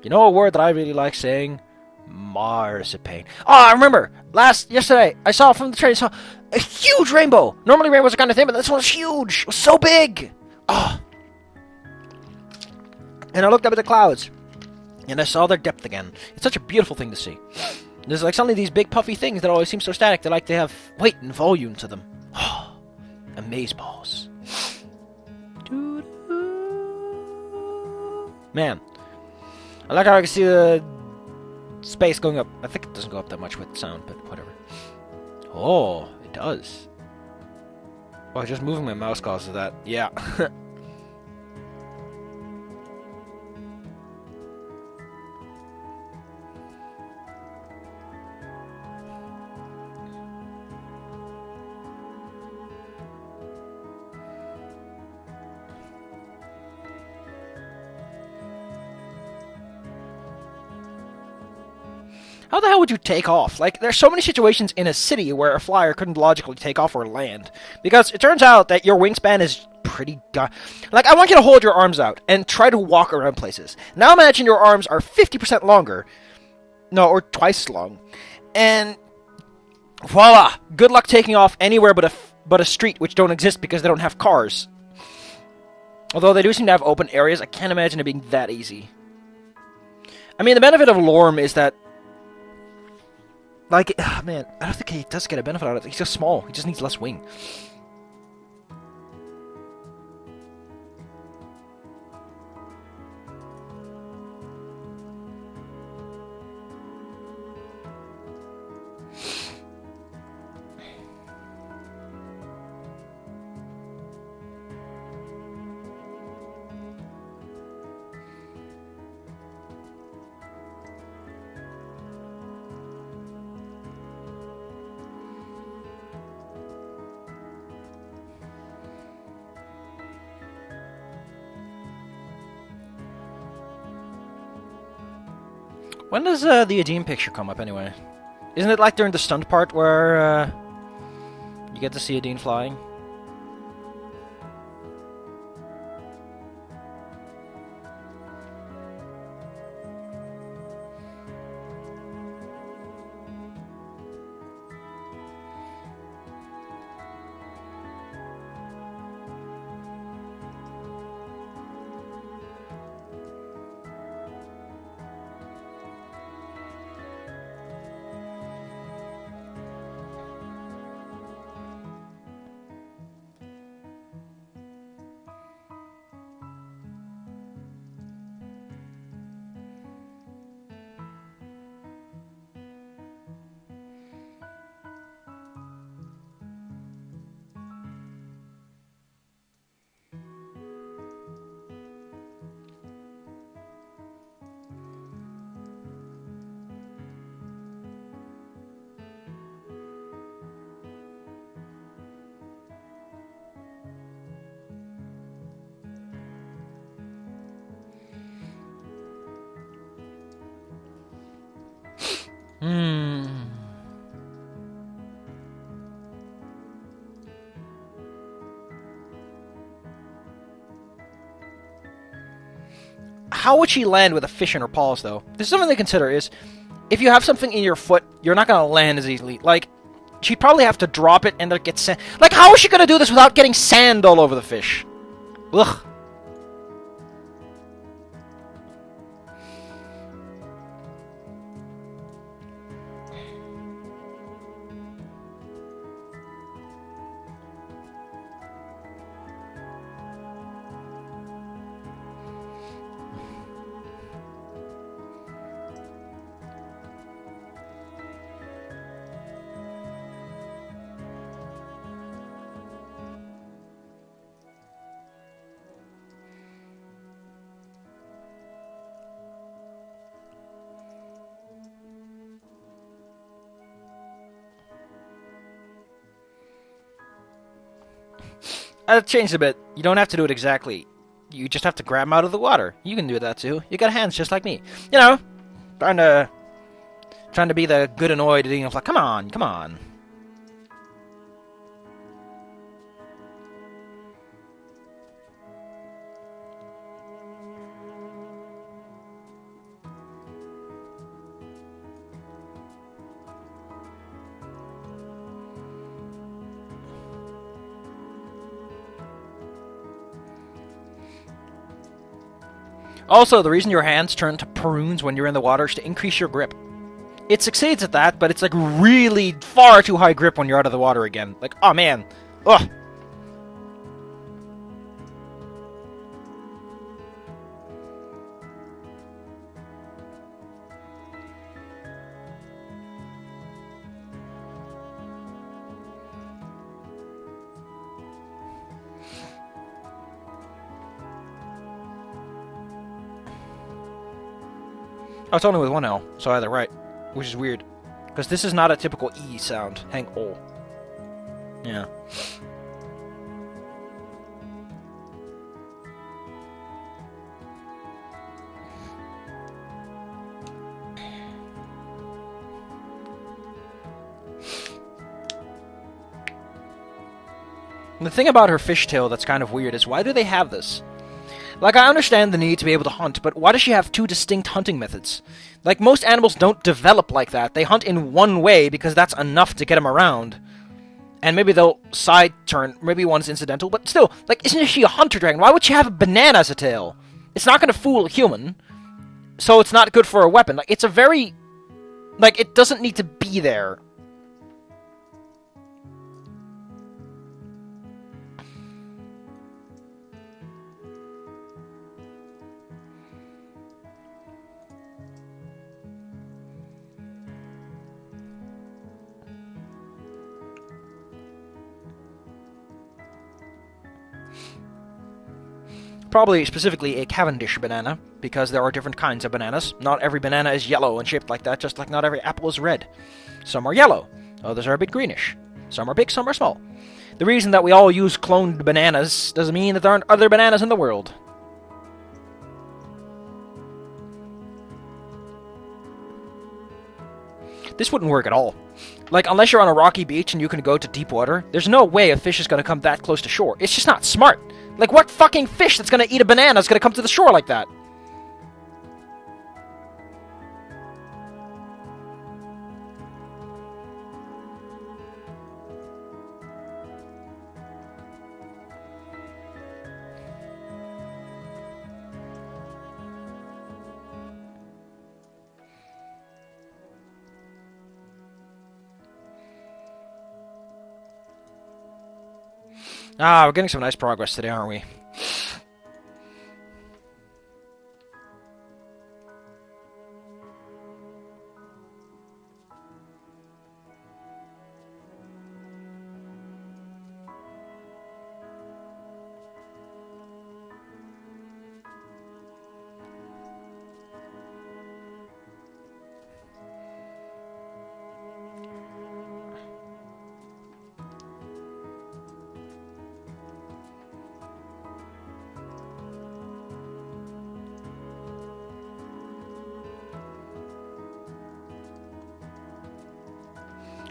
You know a word that I really like saying? Marzipan. Oh, I remember! Yesterday, I saw from the train, I saw a huge rainbow! Normally rainbows are kind of thin, but this one was huge! It was so big! Oh. And I looked up at the clouds, and I saw their depth again. It's such a beautiful thing to see. There's like suddenly these big puffy things that always seem so static, they like to have weight and volume to them. Oh. Amazeballs. Man. I like how I can see the space going up. I think it doesn't go up that much with sound, but whatever. Oh, it does. Oh, just moving my mouse causes that. Yeah. How the hell would you take off? Like, there's so many situations in a city where a flyer couldn't logically take off or land. Because it turns out that your wingspan is pretty like, I want you to hold your arms out and try to walk around places. Now imagine your arms are 50% longer. No, or twice as long. And voila! Good luck taking off anywhere but a street, which don't exist because they don't have cars. Although they do seem to have open areas, I can't imagine it being that easy. I mean, the benefit of Lorm is that, like, man, I don't think he does get a benefit out of it. He's just small. He just needs less wing. When does the Adine picture come up, anyway? Isn't it like during the stunt part where you get to see Adine flying? How would she land with a fish in her paws, though? This is something to consider, is if you have something in your foot, you're not going to land as easily. Like, she'd probably have to drop it and then get sand. Like, how is she going to do this without getting sand all over the fish? Ugh. It changed a bit. You don't have to do it exactly. You just have to grab them out of the water. You can do that too. You got hands just like me. You know, trying to be the good annoyed, you know, like, come on, come on. Also, the reason your hands turn to prunes when you're in the water is to increase your grip. It succeeds at that, but it's like really far too high grip when you're out of the water again. Like, oh man. Ugh. Oh, it's only with one L, so either right, which is weird. Because this is not a typical E sound. Hang O. Yeah. And the thing about her fishtail that's kind of weird is, why do they have this? Like, I understand the need to be able to hunt, but why does she have two distinct hunting methods? Like, most animals don't develop like that. They hunt in one way because that's enough to get them around. And maybe they'll side turn, maybe one's incidental, but still, like, isn't she a hunter dragon? Why would she have a banana as a tail? It's not going to fool a human, so it's not good for a weapon. Like, it's a very... Like, it doesn't need to be there. Probably specifically a Cavendish banana, because there are different kinds of bananas. Not every banana is yellow and shaped like that, just like not every apple is red. Some are yellow, others are a bit greenish. Some are big, some are small. The reason that we all use cloned bananas doesn't mean that there aren't other bananas in the world. This wouldn't work at all. Like, unless you're on a rocky beach and you can go to deep water, there's no way a fish is going to come that close to shore. It's just not smart. Like, what fucking fish that's going to eat a banana is going to come to the shore like that? Ah, we're getting some nice progress today, aren't we?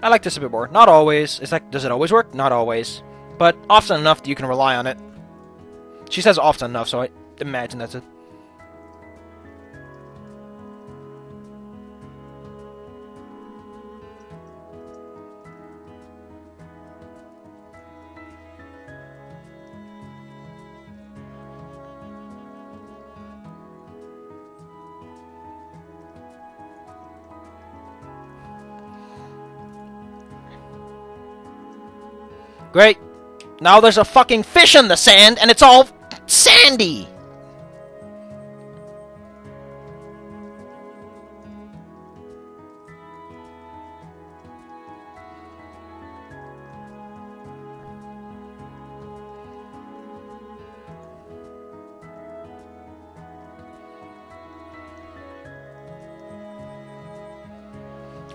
I like this a bit more. Not always. It's like, does it always work? Not always. But often enough that you can rely on it. She says often enough, so I imagine that's it. Great. Now there's a fucking fish in the sand, and it's all sandy.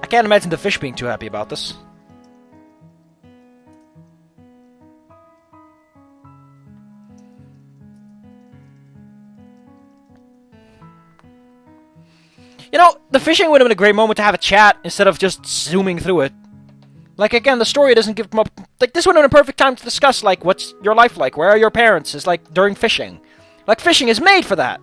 I can't imagine the fish being too happy about this. You know, the fishing would have been a great moment to have a chat instead of just zooming through it. Like, again, the story doesn't give them up... Like, this would have been a perfect time to discuss, like, what's your life like? Where are your parents? It's like, during fishing. Like, fishing is made for that.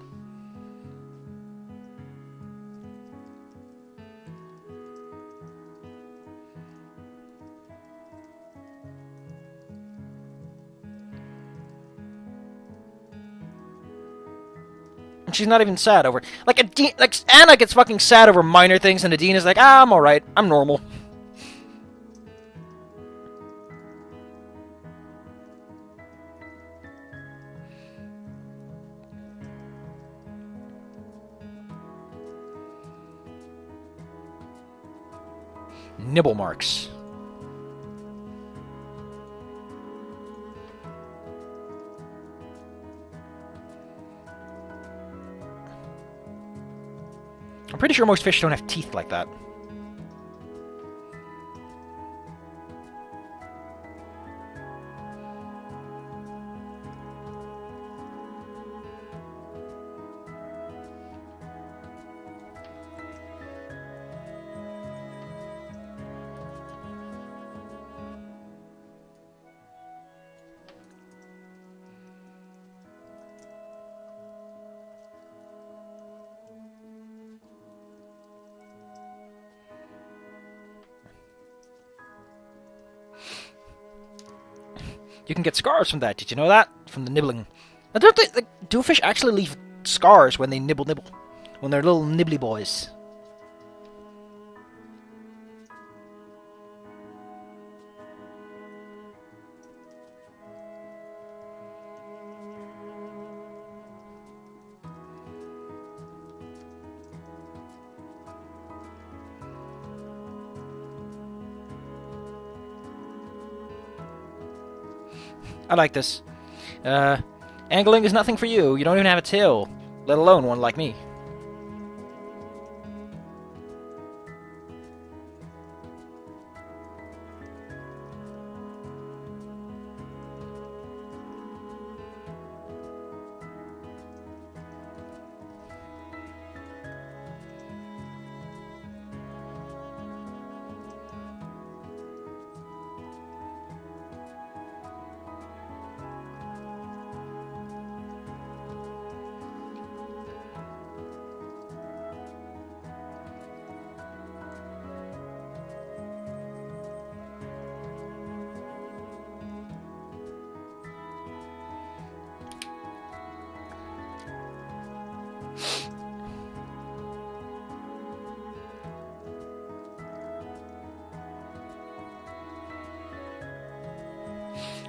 she's not even sad over it. Like, Adine, like, Anna gets fucking sad over minor things, and Adine is like, ah, I'm alright. I'm normal. Nibble marks. I'm pretty sure most fish don't have teeth like that. You can get scars from that. Did you know that? From the nibbling. Now, don't they, like, do fish actually leave scars when they nibble? When they're little nibbly boys? I like this. Angling is nothing for you. You don't even have a tail, let alone one like me.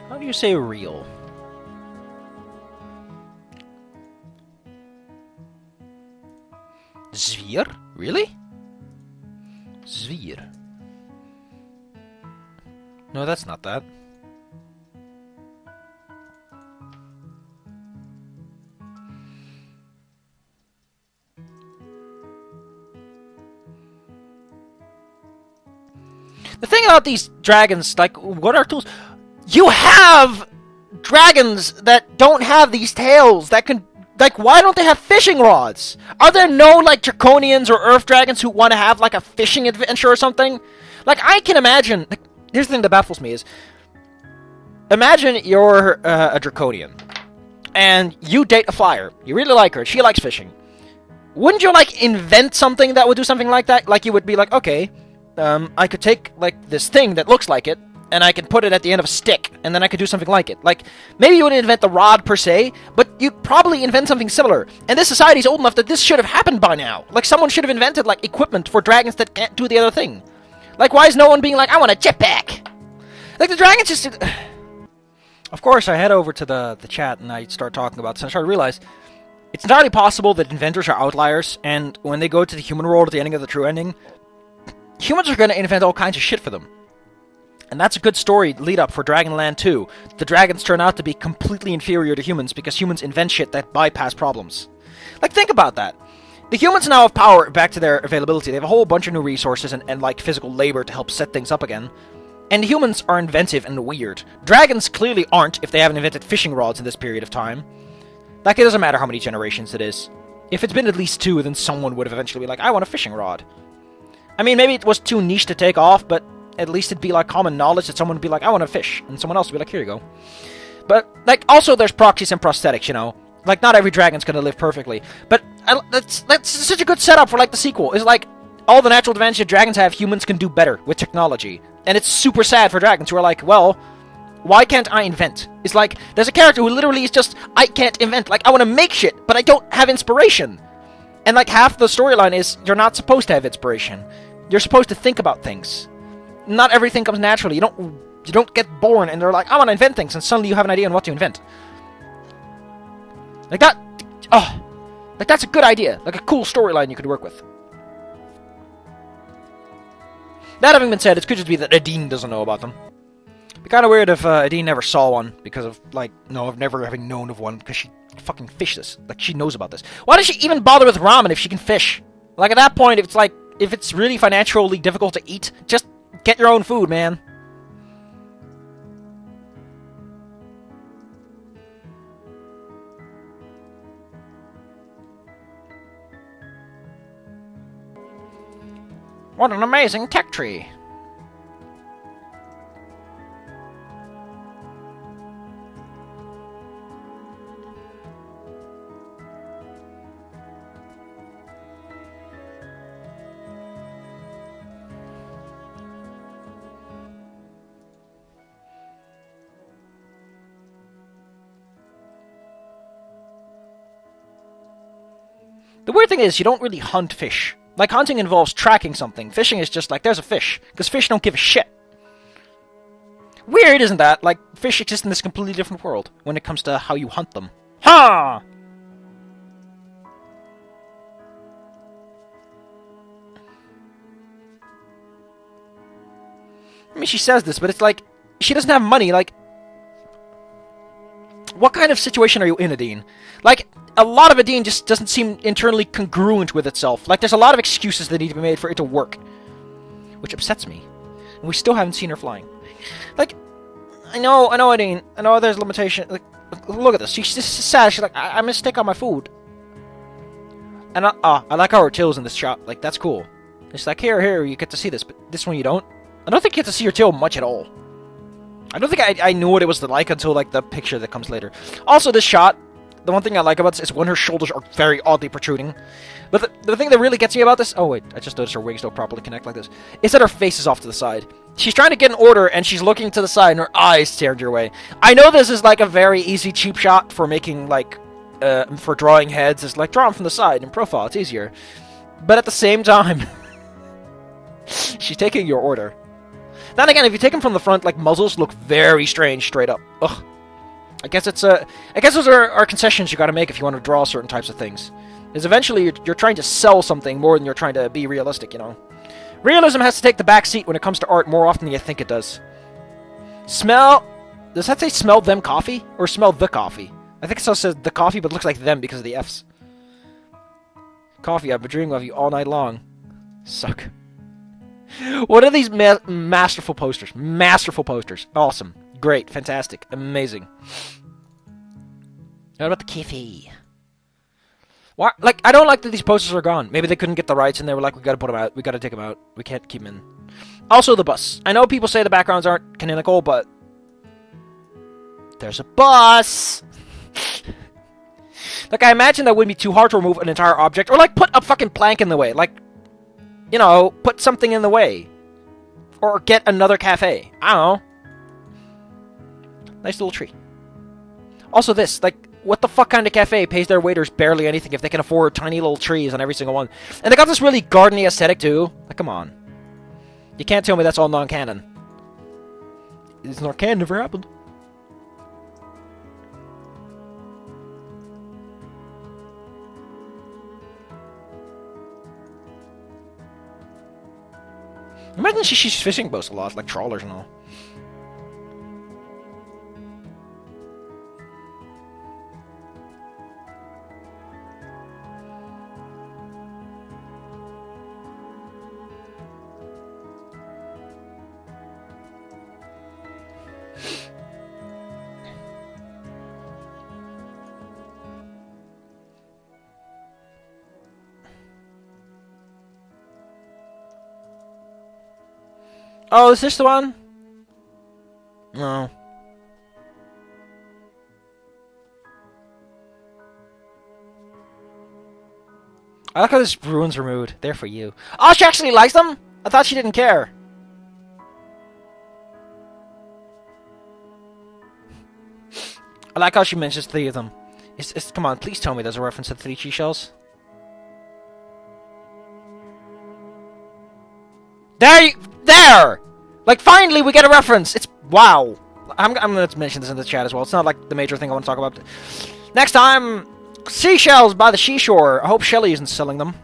How do you say real? Zwier? Really? Zwier. No, that's not that. The thing about these dragons, like, what are tools? You have dragons that don't have these tails that can... Like, why don't they have fishing rods? Are there no, like, draconians or earth dragons who want to have, like, a fishing adventure or something? Like, I can imagine... Like, here's the thing that baffles me is... Imagine you're a draconian. And you date a flyer. You really like her. She likes fishing. Wouldn't you, like, invent something that would do something like that? Like, you would be like, okay... I could take, like, this thing that looks like it, and I can put it at the end of a stick, and then I could do something like it. Like, maybe you wouldn't invent the rod per se, but you'd probably invent something similar. And this society's old enough that this should have happened by now. Like, someone should have invented, like, equipment for dragons that can't do the other thing. Like, why is no one being like, I want a jetpack? Like, the dragons just... Of course, I head over to the chat, and I start talking about this, and I start to realize... It's entirely possible that inventors are outliers, and when they go to the human world at the ending of the true ending... Humans are going to invent all kinds of shit for them. And that's a good story lead-up for Dragonland 2. The dragons turn out to be completely inferior to humans because humans invent shit that bypass problems. Like, think about that. The humans now have power back to their availability. They have a whole bunch of new resources and like, physical labor to help set things up again. And humans are inventive and weird. Dragons clearly aren't if they haven't invented fishing rods in this period of time. Like, it doesn't matter how many generations it is. If it's been at least 2, then someone would have eventually be like, I want a fishing rod. I mean, maybe it was too niche to take off, but at least it'd be, like, common knowledge that someone would be like, I want to fish, and someone else would be like, here you go. But, like, also there's proxies and prosthetics, you know? Like, not every dragon's gonna live perfectly. But that's such a good setup for, like, the sequel. It's like, all the natural advantages dragons have, humans can do better with technology. And it's super sad for dragons who are like, well, Why can't I invent? It's like, there's a character who literally is just, I can't invent. Like, I want to make shit, but I don't have inspiration. And like, half the storyline is, you're not supposed to have inspiration. You're supposed to think about things. Not everything comes naturally. You don't get born and they're like, I want to invent things, and suddenly you have an idea on what to invent. Like that, oh, like that's a good idea. Like a cool storyline you could work with. That having been said, it could just be that Adine doesn't know about them. It'd be kind of weird if Adine never saw one, because of, like, no, of never having known of one, because she fucking fishes. Like, she knows about this. Why does she even bother with ramen if she can fish? Like, at that point, it's like, if it's really financially difficult to eat, just get your own food, man. What an amazing tech tree. The weird thing is, you don't really hunt fish. Like, hunting involves tracking something. Fishing is just like, there's a fish. Because fish don't give a shit. Weird, isn't that? Like, fish exist in this completely different world when it comes to how you hunt them. Ha! I mean, she says this, but it's like, she doesn't have money, like... What kind of situation are you in, Adine? Like, a lot of Adine just doesn't seem internally congruent with itself. Like, there's a lot of excuses that need to be made for it to work. Which upsets me. And we still haven't seen her flying. Like, I know, Adine. I know there's limitation. Like, look at this. She's just sad. She's like, I'm gonna stick on my food. And I like how her tail's in this shot. Like, that's cool. It's like, here, you get to see this, but this one you don't. I don't think you get to see her tail much at all. I don't think I knew what it was like until, like, the picture that comes later. Also, this shot, the one thing I like about this is when her shoulders are very oddly protruding. But the thing that really gets me about this... Oh, wait, I just noticed her wings don't properly connect like this. Is that her face is off to the side. She's trying to get an order, and she's looking to the side, and her eyes stared your way. I know this is, like, a very easy, cheap shot for making, like... for drawing heads. It's like, draw them from the side in profile. It's easier. But at the same time... she's taking your order. Then again, if you take them from the front, like, muzzles look very strange straight up. Ugh. I guess it's I guess those are concessions you gotta make if you want to draw certain types of things. Is eventually you're trying to sell something more than you're trying to be realistic, you know. Realism has to take the back seat when it comes to art more often than you think it does. Smell... Does that say smell them coffee? Or smell the coffee? I think it still says the coffee, but it looks like them because of the F's. Coffee, I've been dreaming of you all night long. Suck. What are these masterful posters? Masterful posters. Awesome. Great. Fantastic. Amazing. What about the cafe? Why? Like, I don't like that these posters are gone. Maybe they couldn't get the rights and they were like, we gotta put them out. We gotta take them out. We can't keep them in. Also, the bus. I know people say the backgrounds aren't canonical, but... There's a bus! Like, I imagine that wouldn't be too hard to remove an entire object. Or, like, put a fucking plank in the way. Like... You know, put something in the way. Or get another cafe. I don't know. Nice little tree. Also this, like, what the fuck kind of cafe pays their waiters barely anything if they can afford tiny little trees on every single one? And they got this really gardeny aesthetic too. Like, come on. You can't tell me that's all non-canon. It's not canon, never happened. Imagine she's fishing boats a lot, like trawlers and all. Oh, is this the one? No. I like how this ruins her mood. They're for you. Oh, she actually likes them? I thought she didn't care. I like how she mentions 3 of them. Come on, please tell me there's a reference to 3 seashells. There! Like, finally we get a reference! It's... Wow. I'm gonna mention this in the chat as well. It's not, like, the major thing I want to talk about. Next time, seashells by the seashore. I hope Shelly isn't selling them.